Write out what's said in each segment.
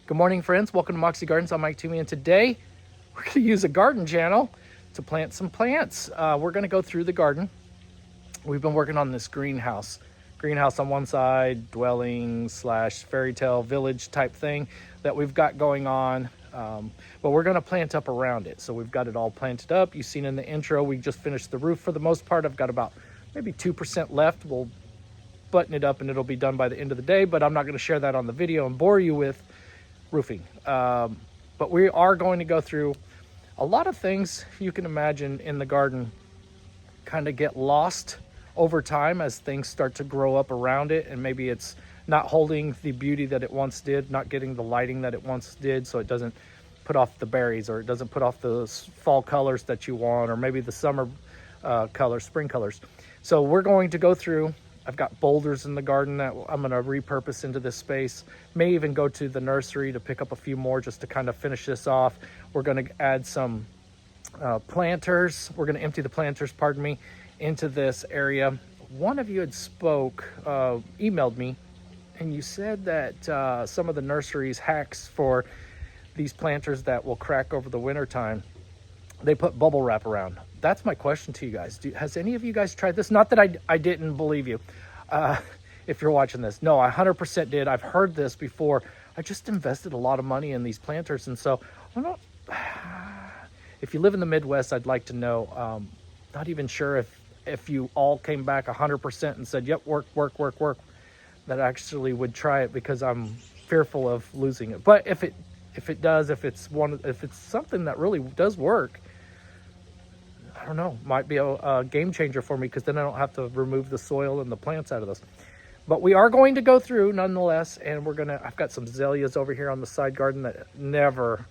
Good morning, friends. Welcome to Moxie Gardens. I'm Mike Toomey, and today we're going to use a garden channel to plant some plants. We're going to go through the garden. We've been working on this greenhouse on one side, dwelling slash fairy tale village type thing that we've got going on. But we're going to plant up around it. So we've got it all planted up. You've seen in the intro, we just finished the roof for the most part. I've got about maybe 2% left. We'll button it up and it'll be done by the end of the day, but I'm not going to share that on the video and bore you with roofing. But we are going to go through a lot of things you can imagine in the garden kind of get lost over time as things start to grow up around it, and maybe it's not holding the beauty that it once did, not getting the lighting that it once did, so it doesn't put off the berries, or it doesn't put off the fall colors that you want, or maybe the summer colors, spring colors. So we're going to go through. I've got boulders in the garden that I'm going to repurpose into this space. May even go to the nursery to pick up a few more just to kind of finish this off. We're going to add some planters. We're going to empty the planters, pardon me, into this area. One of you had emailed me, and you said that some of the nurseries hacks for these planters that will crack over the winter time, they put bubble wrap around. That's my question to you guys. Has any of you guys tried this? Not that I didn't believe you, if you're watching this. No, I 100% did. I've heard this before. I just invested a lot of money in these planters, and so I don't. If you live in the Midwest, I'd like to know. Not even sure if you all came back 100% and said, "Yep, work," that actually would try it, because I'm fearful of losing it. But if it does, if it's something that really does work, I don't know, might be a game changer for me, because then I don't have to remove the soil and the plants out of this. But we are going to go through nonetheless, and I've got some azaleas over here on the side garden that never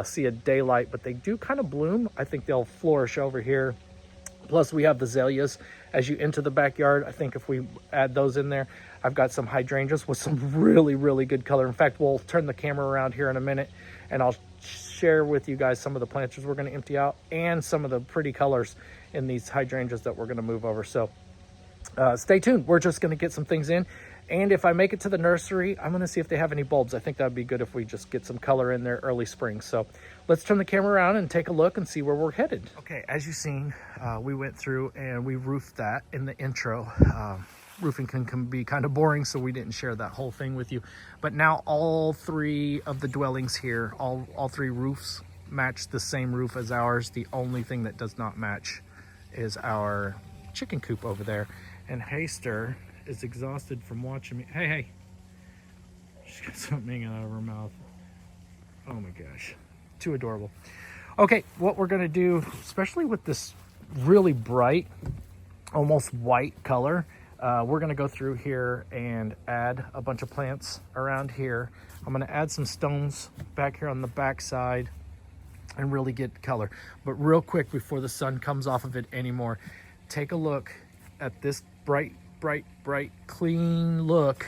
see a daylight, but they do kind of bloom. I think they'll flourish over here. Plus we have the azaleas as you enter the backyard. I think if we add those in there, I've got some hydrangeas with some really, really good color. In fact, we'll turn the camera around here in a minute and I'll share with you guys some of the planters we're going to empty out and some of the pretty colors in these hydrangeas that we're going to move over. So stay tuned. We're just going to get some things in. And if I make it to the nursery, I'm going to see if they have any bulbs. I think that would be good if we just get some color in there early spring. So let's turn the camera around and take a look and see where we're headed. Okay, as you've seen, we went through and we roofed that in the intro. Roofing can be kind of boring, so we didn't share that whole thing with you. But now all three of the dwellings here, all three roofs match the same roof as ours. The only thing that does not match is our chicken coop over there. And Hayster is exhausted from watching me. Hey, she's got something out of her mouth. Oh my gosh, too adorable. Okay, what we're gonna do, especially with this really bright, almost white color, we're gonna go through here and add a bunch of plants around here. I'm gonna add some stones back here on the back side and really get color. But real quick, before the sun comes off of it anymore, take a look at this bright, clean look.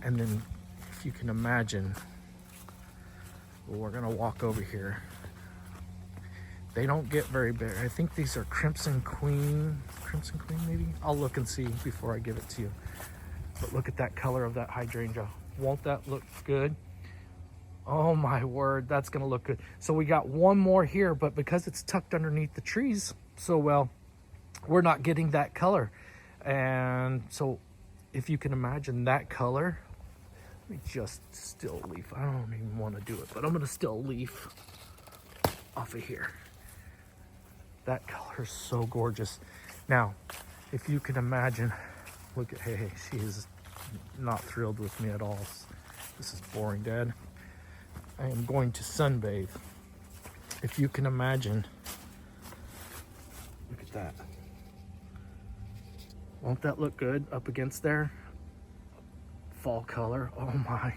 And then if you can imagine, we're gonna walk over here. They don't get very big. I think these are Crimson Queen maybe? I'll look and see before I give it to you. But look at that color of that hydrangea. Won't that look good? Oh my word, that's gonna look good. So we got one more here, but because it's tucked underneath the trees so well, we're not getting that color. And so if you can imagine that color, let me just still a leaf. I don't even want to do it, but I'm gonna still a leaf off of here. That color is so gorgeous. Now, if you can imagine, look at HeiHei. She is not thrilled with me at all. This is boring, Dad. I am going to sunbathe. If you can imagine, look at that. Won't that look good up against there? Fall color, oh my.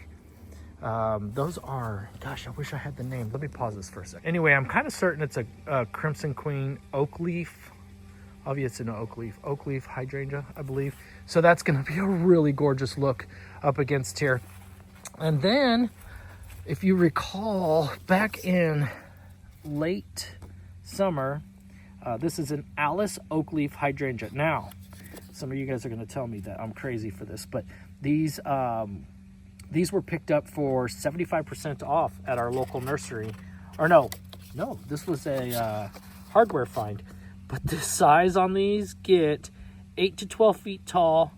Those are, gosh, I wish I had the name. Let me pause this for a second. Anyway, I'm kind of certain it's a Crimson Queen oak leaf. Obviously, it's an oak leaf hydrangea, I believe. So that's gonna be a really gorgeous look up against here. And then, if you recall, back in late summer, this is an Alice oak leaf hydrangea. Now, some of you guys are gonna tell me that I'm crazy for this, but these These were picked up for 75% off at our local nursery. Or no, this was a hardware find. But the size on these get 8 to 12 feet tall,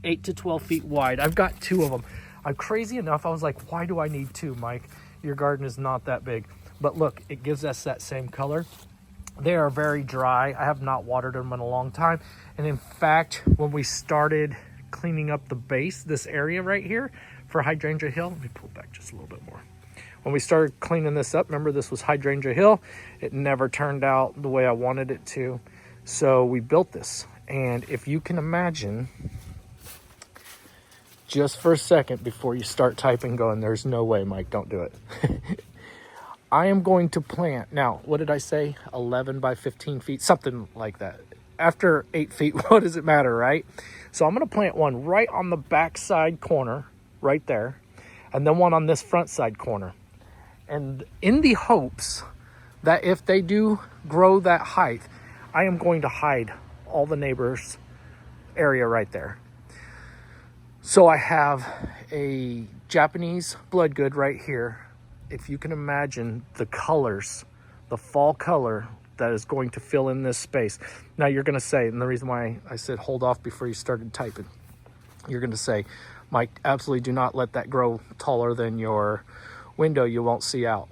8 to 12 feet wide. I've got 2 of them. I'm crazy enough, I was like, why do I need 2, Mike? Your garden is not that big. But look, it gives us that same color. They are very dry. I have not watered them in a long time. And in fact, when we started cleaning up the base, this area right here for Hydrangea Hill, let me pull back just a little bit more. When we started cleaning this up, remember this was Hydrangea Hill. It never turned out the way I wanted it to. So we built this. And if you can imagine, just for a second before you start typing going, there's no way, Mike, don't do it. I am going to plant, now, what did I say? 11 by 15 feet, something like that. After 8 feet, what does it matter, right? So I'm going to plant one right on the back side corner, right there, and then one on this front side corner. And in the hopes that if they do grow that height, I am going to hide all the neighbors' area right there. So I have a Japanese bloodgood right here. If you can imagine the colors, the fall color that is going to fill in this space. Now you're going to say, and the reason why I said hold off before you started typing, you're going to say, Mike, absolutely do not let that grow taller than your window. You won't see out.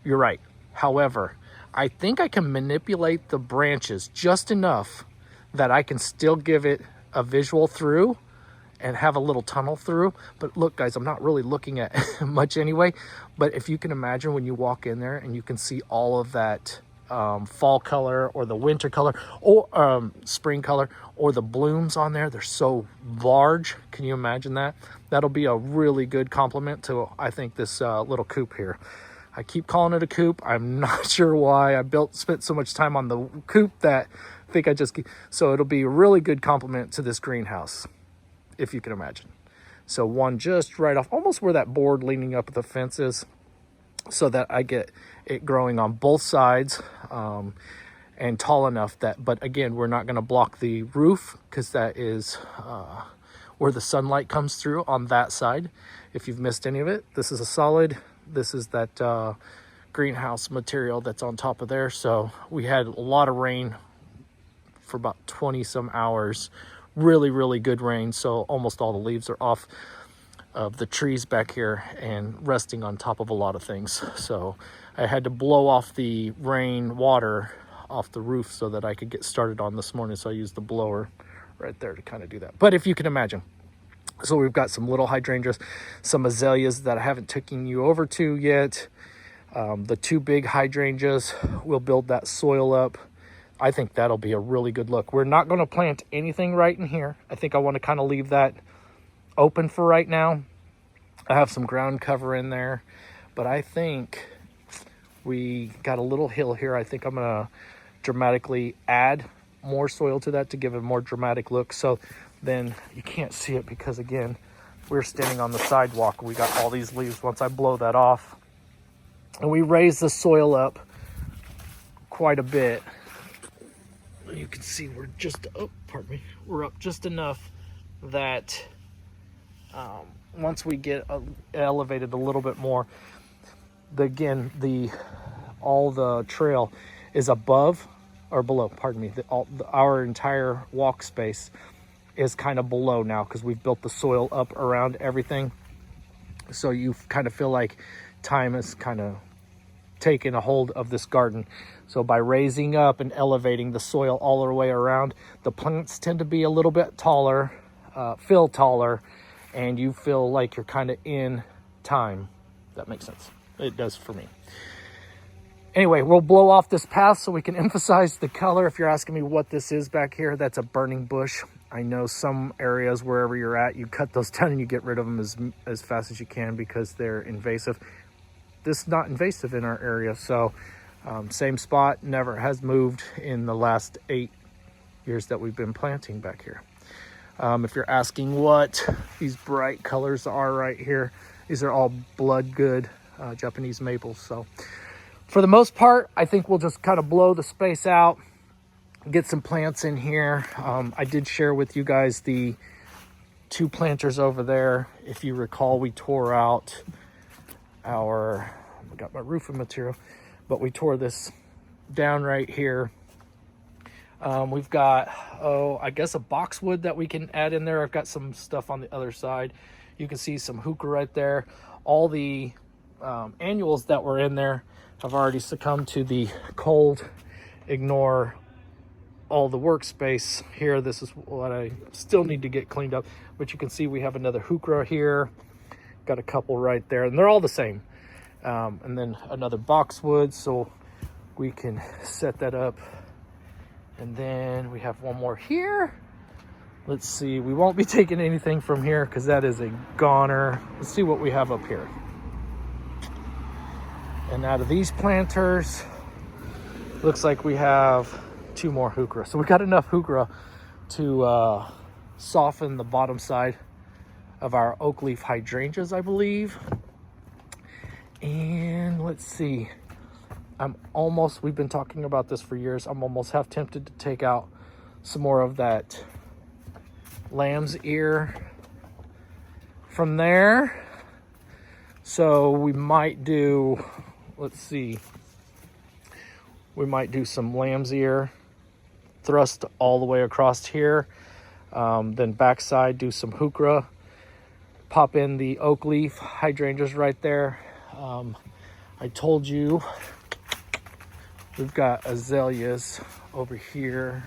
You're right. However, I think I can manipulate the branches just enough that I can still give it a visual through and have a little tunnel through. But look, guys, I'm not really looking at much anyway. But if you can imagine when you walk in there and you can see all of that fall color or the winter color or spring color or the blooms on there, they're so large. Can you imagine that? That'll be a really good complement to, I think, this little coop here. I keep calling it a coop. I'm not sure why. I spent so much time on the coop that I think I just keep. So it'll be a really good complement to this greenhouse, if you can imagine. So one just right off, almost where that board leaning up at the fence is, so that I get it growing on both sides and tall enough that, but again, we're not going to block the roof because that is where the sunlight comes through on that side. If you've missed any of it, this is a solid. This is that greenhouse material that's on top of there. So we had a lot of rain for about 20 some hours. Really, really good rain. So almost all the leaves are off of the trees back here and resting on top of a lot of things. So I had to blow off the rain water off the roof so that I could get started on this morning. So I used the blower right there to kind of do that. But if you can imagine, so we've got some little hydrangeas, some azaleas that I haven't taken you over to yet. The 2 big hydrangeas, we'll build that soil up. I think that'll be a really good look. We're not going to plant anything right in here. I think I want to kind of leave that open for right now. I have some ground cover in there, but I think we got a little hill here. I think I'm going to dramatically add more soil to that to give it a more dramatic look. So then you can't see it because, again, we're standing on the sidewalk. We got all these leaves. Once I blow that off, and we raise the soil up quite a bit, you can see we're just, we're up just enough that once we get elevated a little bit more, all the trail is above or below, our entire walk space is kind of below now because we've built the soil up around everything. So you kind of feel like time is kind of taken a hold of this garden. So by raising up and elevating the soil all the way around, the plants tend to be a little bit taller, feel taller, and you feel like you're kind of in time. That makes sense. It does for me. Anyway, we'll blow off this path so we can emphasize the color. If you're asking me what this is back here, that's a burning bush. I know some areas, wherever you're at, you cut those down and you get rid of them as fast as you can because they're invasive. This is not invasive in our area, so same spot, never has moved in the last 8 years that we've been planting back here. If you're asking what these bright colors are right here, these are all bloodgood Japanese maples. So for the most part, I think we'll just kind of blow the space out, get some plants in here. I did share with you guys the 2 planters over there. If you recall, we tore out I got my roofing material, but we tore this down right here. We've got, I guess a boxwood that we can add in there. I've got some stuff on the other side. You can see some hookah right there. All the annuals that were in there have already succumbed to the cold. Ignore all the workspace here. This is what I still need to get cleaned up, but you can see we have another hookah here. Got a couple right there, and they're all the same. And then another boxwood, so we can set that up. And then we have one more here. Let's see, we won't be taking anything from here because that is a goner. Let's see what we have up here. And out of these planters, looks like we have 2 more hookah. So we got enough hookah to soften the bottom side of our oak leaf hydrangeas, I believe. And let's see, we've been talking about this for years. I'm almost half tempted to take out some more of that lamb's ear from there. So we might do, let's see, we might do some lamb's ear thrust all the way across here. Then backside, do some hookah. Pop in the oak leaf hydrangeas right there. I told you we've got azaleas over here,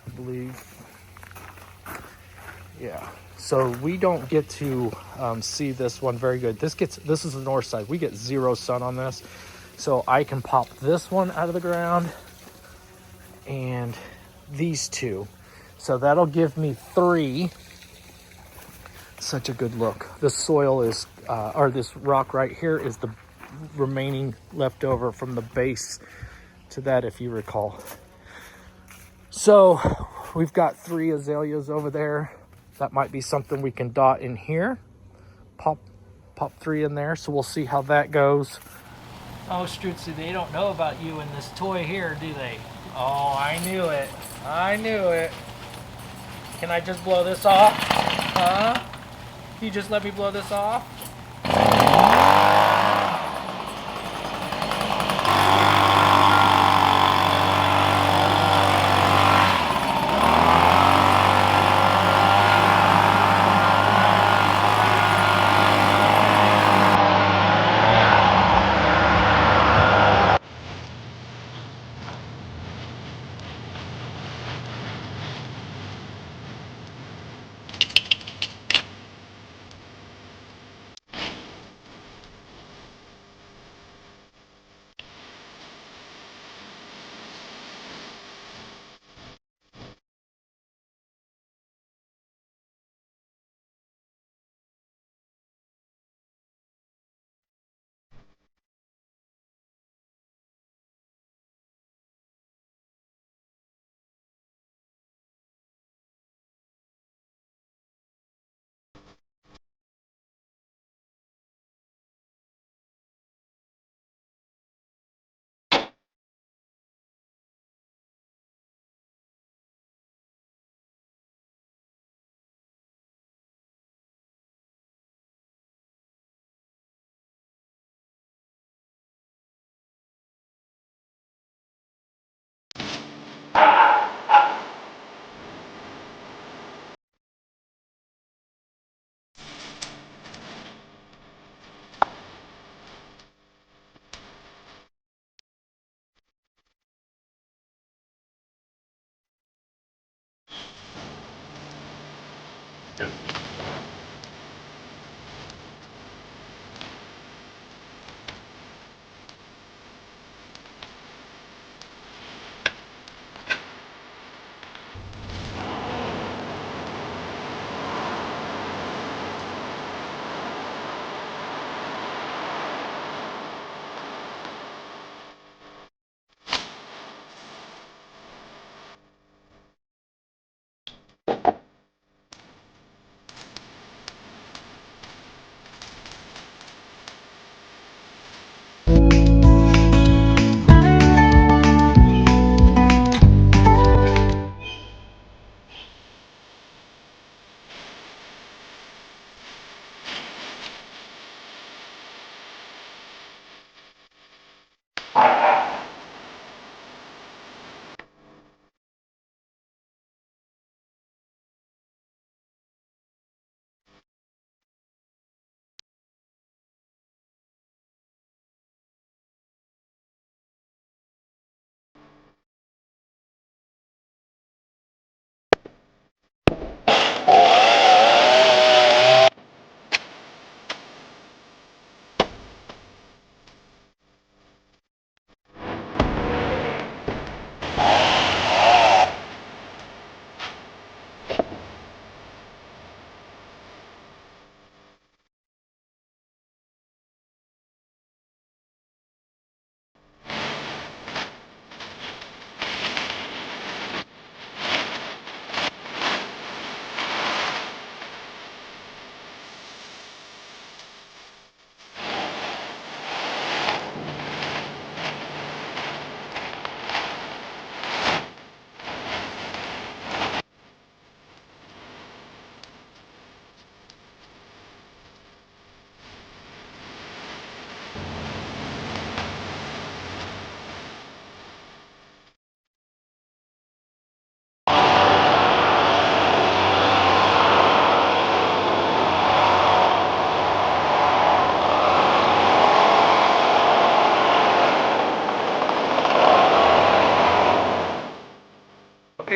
I believe. Yeah, so we don't get to see this one very good. This is the north side. We get 0 sun on this. So I can pop this one out of the ground and these 2. So that'll give me 3. Such a good look. The soil is, or this rock right here is the remaining leftover from the base to that, if you recall. So we've got 3 azaleas over there. That might be something we can dot in here. Pop 3 in there. So we'll see how that goes. Oh, Strutzy, they don't know about you and this toy here, do they? Oh, I knew it. I knew it. Can I just blow this off? Huh? You just let me blow this off?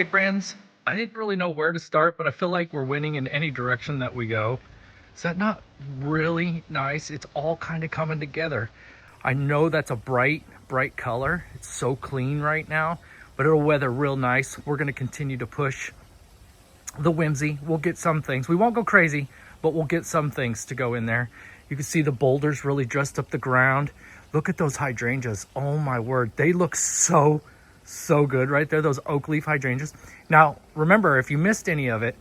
Okay, friends, I didn't really know where to start, but I feel like we're winning in any direction that we go. Is that not really nice? It's all kind of coming together. I know that's a bright color. It's so clean right now, but it'll weather real nice. We're going to continue to push the whimsy. We'll get some things. We won't go crazy, but we'll get some things to go in there. You can see the boulders really dressed up the ground. Look at those hydrangeas. Oh my word. They look so good right there. Those oak leaf hydrangeas. Now, remember, if you missed any of it,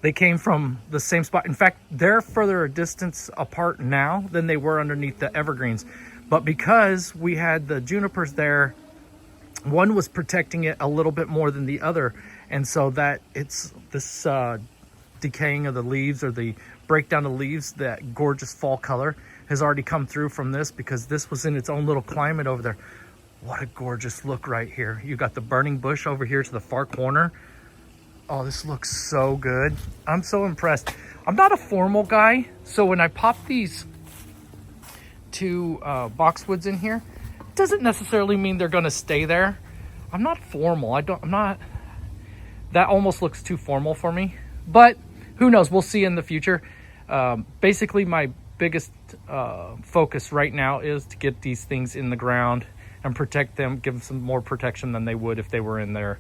they came from the same spot. In fact, they're further a distance apart now than they were underneath the evergreens. But because we had the junipers there, one was protecting it a little bit more than the other. And so that it's this decaying of the leaves, or the breakdown of leaves, that gorgeous fall color has already come through from this, because this was in its own little climate over there. What a gorgeous look right here. You got the burning bush over here to the far corner. Oh, this looks so good. I'm so impressed. I'm not a formal guy, so when I pop these two boxwoods in here, it doesn't necessarily mean they're gonna stay there. I'm not formal. I'm not, that almost looks too formal for me, but who knows? We'll see in the future. Basically, my biggest focus right now is to get these things in the ground and protect them, give them some more protection than they would if they were in their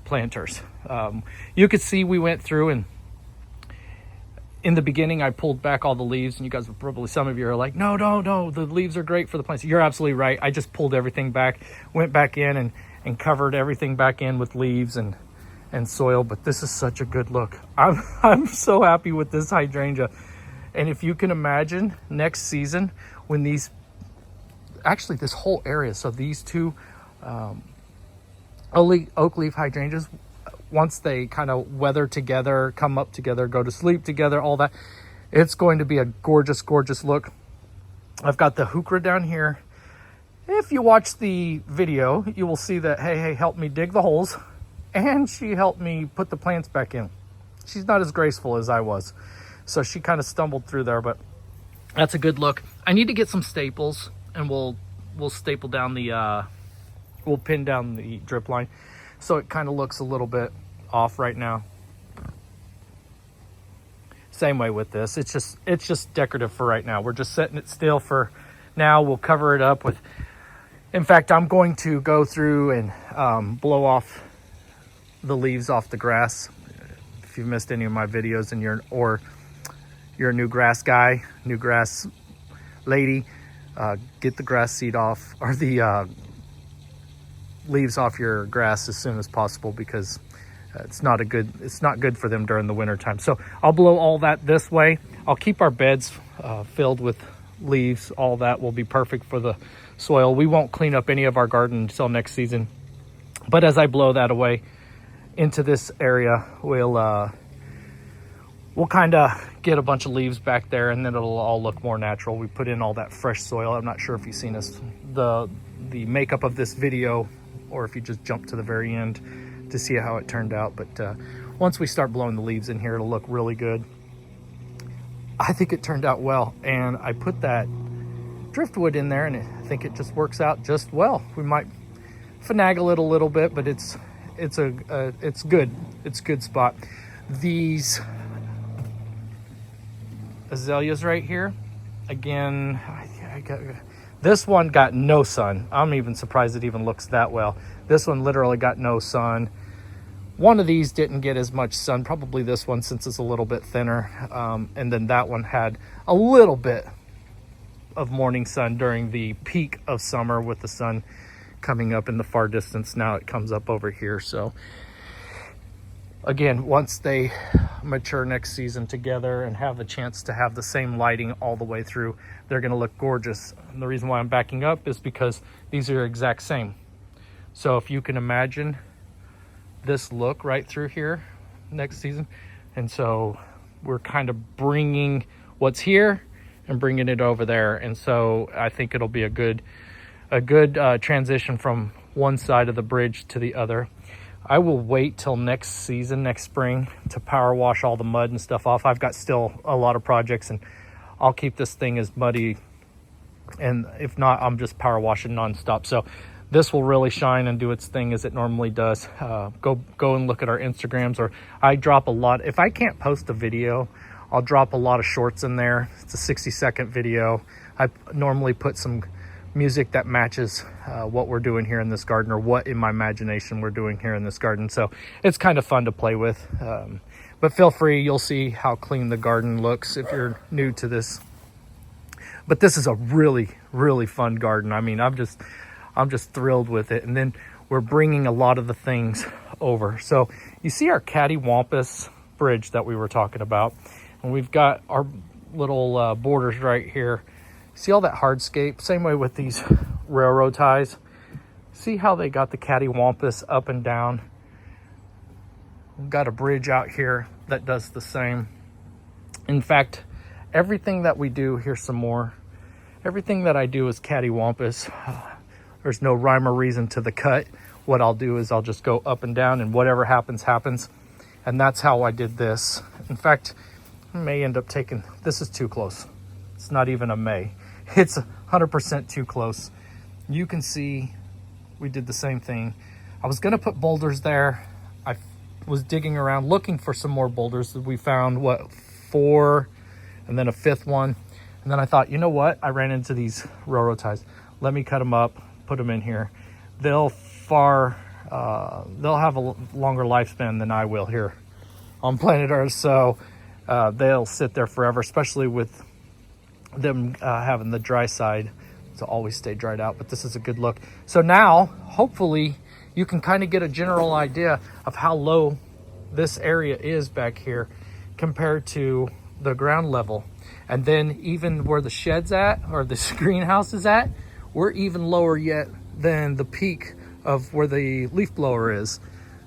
planters. You could see we went through, and in the beginning I pulled back all the leaves, and you guys were probably, some of you are like, no, the leaves are great for the plants. You're absolutely right. I just pulled everything back, went back in and covered everything back in with leaves and soil. But this is such a good look. I'm so happy with this hydrangea. And if you can imagine next season, when these, actually this whole area, so these two oak leaf hydrangeas, once they kind of weather together, come up together, go to sleep together, all that, it's going to be a gorgeous look. I've got the heuchera down here. If you watch the video, you will see that HeiHei helped me dig the holes, and she helped me put the plants back in. She's not as graceful as I was, so she kind of stumbled through there, but that's a good look. I need to get some staples, and we'll staple down the we'll pin down the drip line, so it kind of looks a little bit off right now. Same way with this. It's just decorative for right now. We're just setting it still for now. We'll cover it up with, in fact, I'm going to go through and blow off the leaves off the grass. If you've missed any of my videos and you're a new grass guy, new grass lady, get the grass seed off, or the leaves off your grass as soon as possible, because it's not good for them during the winter time. So I'll blow all that this way. I'll keep our beds filled with leaves. All that will be perfect for the soil. We won't clean up any of our garden until next season, but as I blow that away into this area, we'll kind of get a bunch of leaves back there, and then it'll all look more natural. We put in all that fresh soil. I'm not sure if you've seen the makeup of this video, or if you just jump to the very end to see how it turned out. But once we start blowing the leaves in here, it'll look really good. I think it turned out well, and I put that driftwood in there, and I think it just works out just well. We might finagle it a little bit, but it's good. It's a good spot. These azaleas right here, again, this one got no sun. I'm even surprised it even looks that well. This one literally got no sun. One of these didn't get as much sun, probably this one, since it's a little bit thinner. And then that one had a little bit of morning sun during the peak of summer, with the sun coming up in the far distance. Now it comes up over here. So again, once they mature next season together and have the chance to have the same lighting all the way through, they're going to look gorgeous. And the reason why I'm backing up is because these are exact same. So if you can imagine this look right through here next season, and so we're kind of bringing what's here and bringing it over there, and so I think it'll be a good transition from one side of the bridge to the other. I will wait till next season, next spring, to power wash all the mud and stuff off. I've got still a lot of projects, and I'll keep this thing as muddy, and if not, I'm just power washing nonstop. So this will really shine and do its thing as it normally does. Go and look at our Instagrams, or I drop a lot. If I can't post a video, I'll drop a lot of shorts in there. It's a 60-second video. I normally put some music that matches what we're doing here in this garden, or what in my imagination we're doing here in this garden. So it's kind of fun to play with. But feel free, you'll see how clean the garden looks if you're new to this. But this is a really, really fun garden. I mean, I'm just thrilled with it. And then we're bringing a lot of the things over. So you see our cattywampus bridge that we were talking about, and we've got our little borders right here. See all that hardscape? Same way with these railroad ties. See how they got the cattywampus up and down? We've got a bridge out here that does the same. In fact, everything that we do, here's some more. Everything that I do is cattywampus. There's no rhyme or reason to the cut. What I'll do is I'll just go up and down, and whatever happens, happens. And that's how I did this. In fact, I may end up taking, this is too close. It's not even a may. It's 100% too close. You can see we did the same thing. I was gonna put boulders there. I was digging around looking for some more boulders. We found, what, 4, and then a 5th one. And then I thought, you know what? I ran into these railroad ties. Let me cut them up, put them in here. They'll have a longer lifespan than I will here on planet Earth. So they'll sit there forever, especially with them having the dry side to always stay dried out. But this is a good look. So now, hopefully, you can kind of get a general idea of how low this area is back here compared to the ground level. And then even where the shed's at, or this greenhouse is at, we're even lower yet than the peak of where the leaf blower is.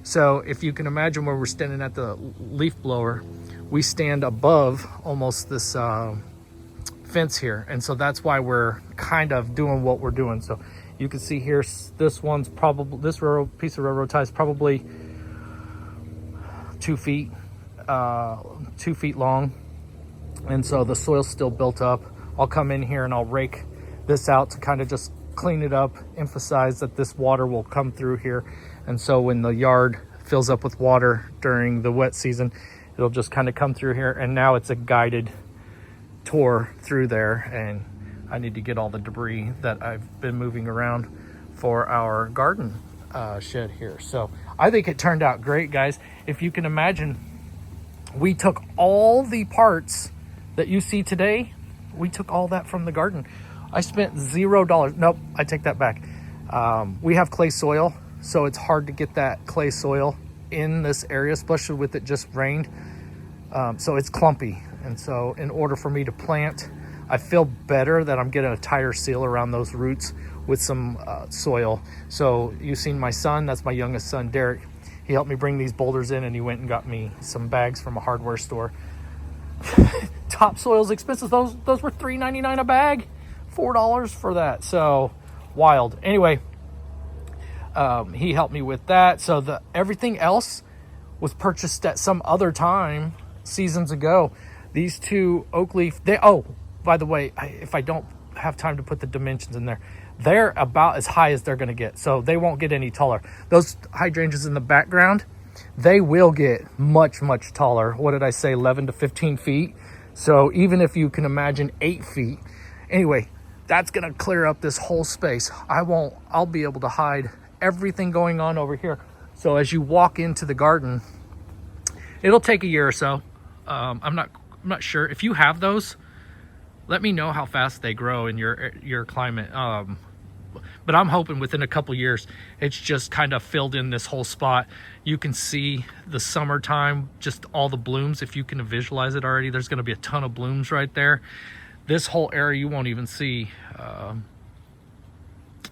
So if you can imagine where we're standing at the leaf blower, we stand above almost this fence here. And so that's why we're kind of doing what we're doing. So you can see here, this one's probably, this piece of railroad tie is probably 2 feet, 2 feet long. And so the soil's still built up. I'll come in here and I'll rake this out to kind of just clean it up, emphasize that this water will come through here. And so when the yard fills up with water during the wet season, it'll just kind of come through here. And now it's a guided tour through there. And I need to get all the debris that I've been moving around for our garden shed here. So I think it turned out great, guys. If you can imagine, we took all the parts that you see today, we took all that from the garden. I spent $0. Nope, I take that back. We have clay soil, so it's hard to get that clay soil in this area, especially with it just rained. So it's clumpy. And so in order for me to plant, I feel better that I'm getting a tighter seal around those roots with some soil. So you've seen my son, that's my youngest son, Derek. He helped me bring these boulders in, and he went and got me some bags from a hardware store. Topsoil's expensive. Those were $3.99 a bag, $4 for that. So wild. Anyway, he helped me with that. So everything else was purchased at some other time, seasons ago. These 2 oak leaf, oh, by the way, if I don't have time to put the dimensions in there, they're about as high as they're going to get. So they won't get any taller. Those hydrangeas in the background, they will get much, much taller. What did I say? 11 to 15 feet. So even if you can imagine 8 feet. Anyway, that's going to clear up this whole space. I'll be able to hide everything going on over here. So as you walk into the garden, it'll take a year or so. I'm not sure. If you have those, let me know how fast they grow in your climate. But I'm hoping within a couple years, it's just kind of filled in this whole spot. You can see the summertime, just all the blooms. If you can visualize it already, there's going to be a ton of blooms right there. This whole area you won't even see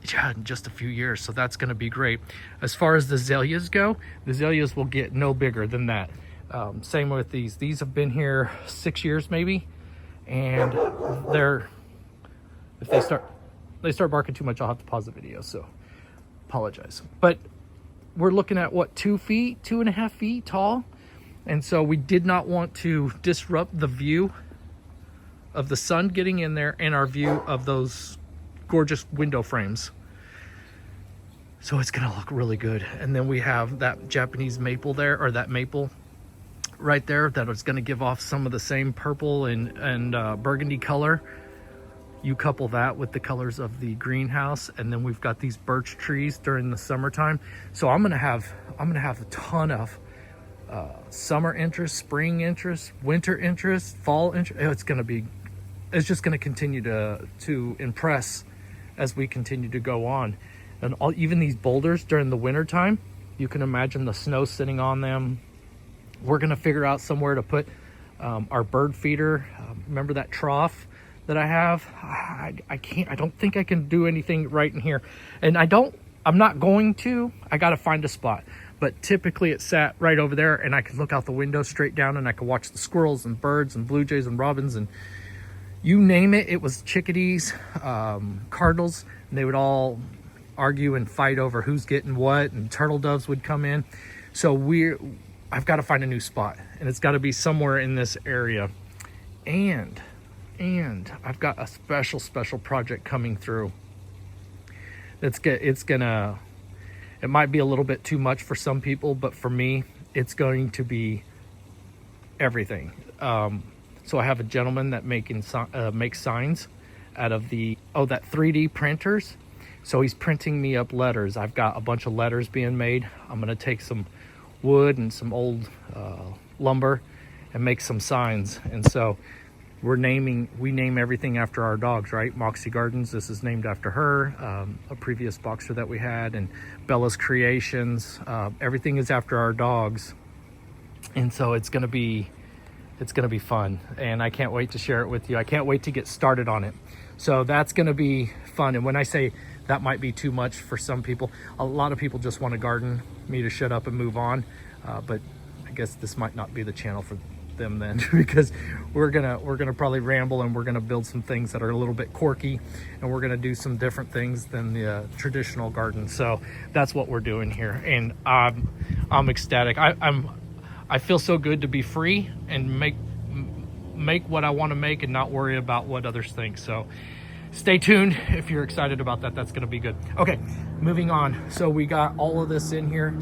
in just a few years. So that's going to be great. As far as the azaleas go, the azaleas will get no bigger than that. Same with these. These have been here 6 years maybe. And if they start barking too much, I'll have to pause the video, so apologize. But we're looking at what, 2 feet, 2.5 feet tall, and so we did not want to disrupt the view of the sun getting in there and our view of those gorgeous window frames. So it's gonna look really good. And then we have that Japanese maple there, or that maple right there, that is gonna give off some of the same purple and burgundy color. You couple that with the colors of the greenhouse, and then we've got these birch trees during the summertime. So I'm gonna have a ton of summer interest, spring interest, winter interest, fall interest. It's just gonna continue to impress as we continue to go on. And even these boulders during the winter time, you can imagine the snow sitting on them. We're gonna figure out somewhere to put our bird feeder. Remember that trough that I have? I don't think I can do anything right in here. And I'm not going to. I gotta find a spot. But typically it sat right over there, and I could look out the window straight down, and I could watch the squirrels and birds and blue jays and robins and you name it. It was chickadees, cardinals, and they would all argue and fight over who's getting what, and turtle doves would come in. So I've got to find a new spot, and it's got to be somewhere in this area. And I've got a special project coming through. It might be a little bit too much for some people, but for me, it's going to be everything. So I have a gentleman that makes signs out of that 3D printers. So he's printing me up letters. I've got a bunch of letters being made. I'm gonna take some wood and some old lumber and make some signs. And so we name everything after our dogs, right? Moxie Gardens, this is named after her, a previous boxer that we had, and Bella's Creations. Everything is after our dogs. And so it's gonna be fun, and I can't wait to share it with you. I can't wait to get started on it. So that's gonna be fun. And when I say that might be too much for some people, a lot of people just want to garden, me to shut up and move on. But I guess this might not be the channel for them then, because we're gonna probably ramble, and we're gonna build some things that are a little bit quirky, and we're gonna do some different things than the traditional garden. So that's what we're doing here, and I'm ecstatic. I feel so good to be free and make what I want to make and not worry about what others think. So stay tuned if you're excited about that. That's going to be good. Okay, moving on. So we got all of this in here.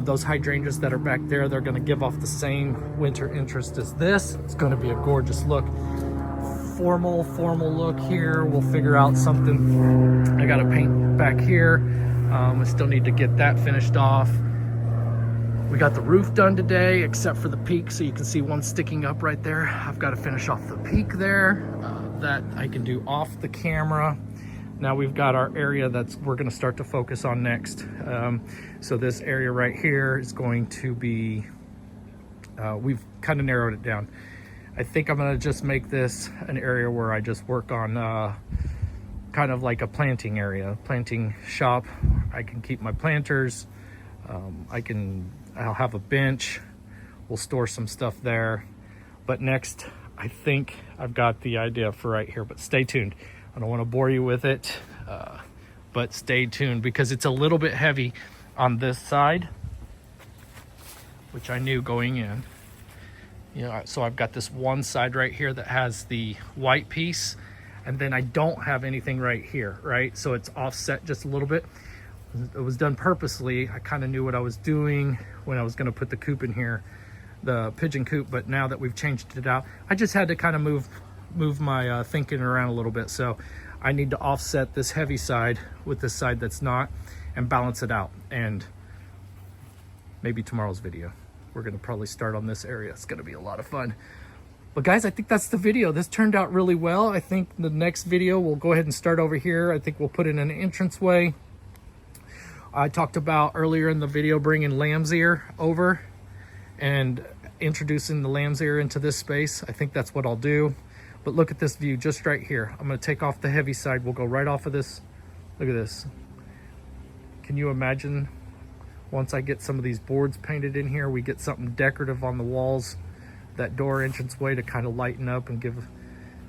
Those hydrangeas that are back there, they're going to give off the same winter interest as this. It's going to be a gorgeous look. Formal look here. We'll figure out something. I got to paint back here. I still need to get that finished off. We got the roof done today, except for the peak, so you can see one sticking up right there. I've got to finish off the peak there. That I can do off the camera. Now we've got our area we're going to start to focus on next. So this area right here is going to be, we've kind of narrowed it down. I think I'm going to just make this an area where I just work on kind of like a planting area, planting shop. I can keep my planters. I'll have a bench. We'll store some stuff there. But next, I think I've got the idea for right here, but stay tuned. I don't want to bore you with it, but stay tuned, because it's a little bit heavy on this side, which I knew going in. So I've got this one side right here that has the white piece, and then I don't have anything right here, right? So it's offset just a little bit. It was done purposely. I kind of knew what I was doing when I was going to put the coop in here, the pigeon coop, but now that we've changed it out, I just had to kind of move my thinking around a little bit. So I need to offset this heavy side with this side that's not, and balance it out. And maybe tomorrow's video, we're going to probably start on this area. It's going to be a lot of fun. But guys, I think that's the video. This turned out really well. I think the next video, we'll go ahead and start over here. I think we'll put in an entranceway. I talked about earlier in the video bringing lamb's ear over and introducing the lamb's ear into this space. I think that's what I'll do. But look at this view just right here. I'm going to take off the heavy side. We'll go right off of this. Look at this. Can you imagine once I get some of these boards painted in here, we get something decorative on the walls, that door entranceway to kind of lighten up and give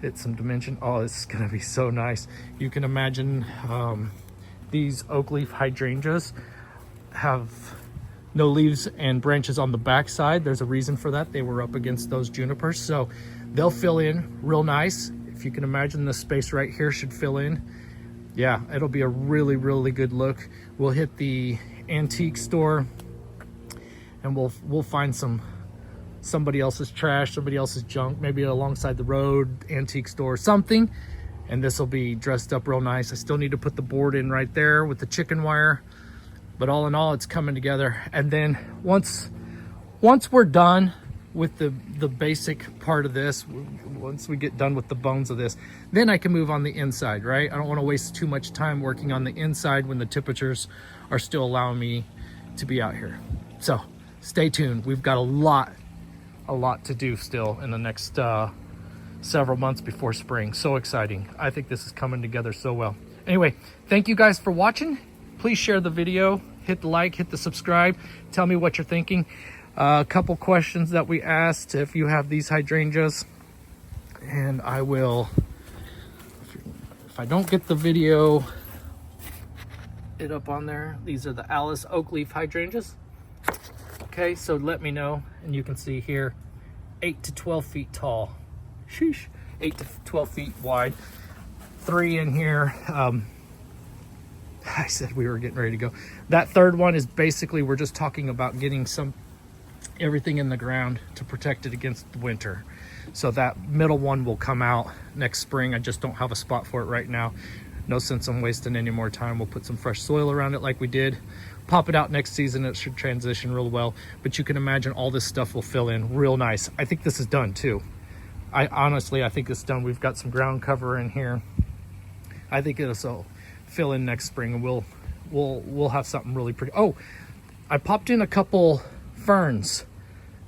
it some dimension. Oh, this is going to be so nice. You can imagine these oak leaf hydrangeas have no leaves and branches on the back side. There's a reason for that. They were up against those junipers, so they'll fill in real nice. If you can imagine, the space right here should fill in yeah, it'll be a really, really good look. We'll hit the antique store and we'll find somebody else's trash, somebody else's junk, maybe alongside the road, antique store, something. And this will be dressed up real nice. I still need to put the board in right there with the chicken wire. But all in all, it's coming together. And then once we're done with the basic part of this, once we get done with the bones of this, then I can move on the inside, right? I don't want to waste too much time working on the inside when the temperatures are still allowing me to be out here. So stay tuned. We've got a lot to do still in the next several months before spring. So exciting. I think this is coming together so well. Anyway, thank you guys for watching. Please share the video, hit the like, hit the subscribe, tell me what you're thinking. A couple questions that we asked, if you have these hydrangeas, and I will, if I don't get the video it up on there, these are the Alice oak leaf hydrangeas. Okay, so let me know, and you can see here, 8 to 12 feet tall. Sheesh, 8 to 12 feet wide. 3 in here. I said we were getting ready to go. That third one is basically, we're just talking about getting everything in the ground to protect it against the winter. So that middle one will come out next spring. I just don't have a spot for it right now. No sense in wasting any more time. We'll put some fresh soil around it like we did. Pop it out next season. It should transition real well. But you can imagine all this stuff will fill in real nice. I think this is done too. I think it's done. We've got some ground cover in here. I think it'll fill in next spring, and we'll have something really pretty. Oh, I popped in a couple ferns,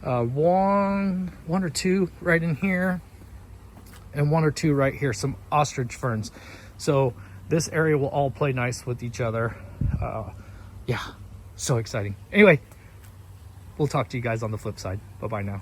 one or two right in here, and 1 or 2 right here, some ostrich ferns. So this area will all play nice with each other. Yeah, so exciting. Anyway, we'll talk to you guys on the flip side. Bye bye now.